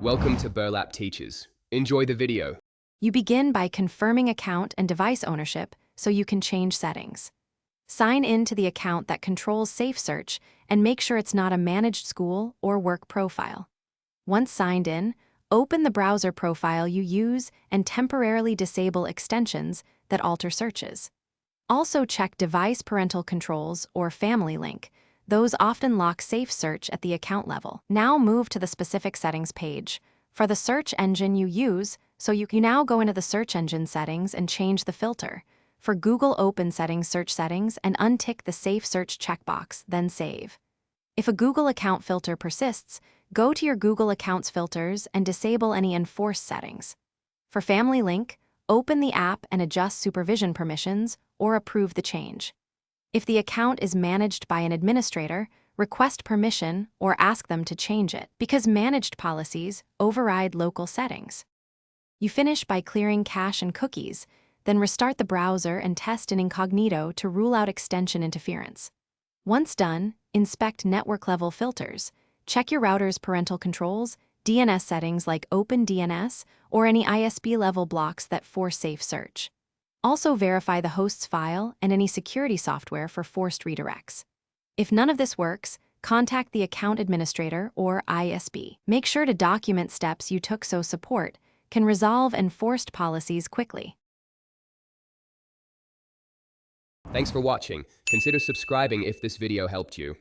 Welcome to Burlap Teachers. Enjoy the video. You begin by confirming account and device ownership so you can change settings. Sign in to the account that controls Safe Search and make sure it's not a managed school or work profile. Once signed in, open the browser profile you use and temporarily disable extensions that alter searches. Also check Device Parental Controls or Family Link. Those often lock Safe Search at the account level. Now move to the specific settings page for the search engine you use, so you now go into the search engine settings and change the filter. For Google, open search settings and untick the Safe Search checkbox, then save. If a Google account filter persists, go to your Google Accounts filters and disable any enforced settings. For Family Link, open the app and adjust supervision permissions or approve the change. If the account is managed by an administrator, request permission or ask them to change it, because managed policies override local settings. You finish by clearing cache and cookies, then restart the browser and test in incognito to rule out extension interference. Once done, inspect network-level filters. Check your router's parental controls, DNS settings like OpenDNS, or any ISP-level blocks that force Safe Search. Also verify the host's file and any security software for forced redirects. If none of this works, contact the account administrator or ISP. Make sure to document steps you took so support can resolve enforced policies quickly. Thanks for watching. Consider subscribing if this video helped you.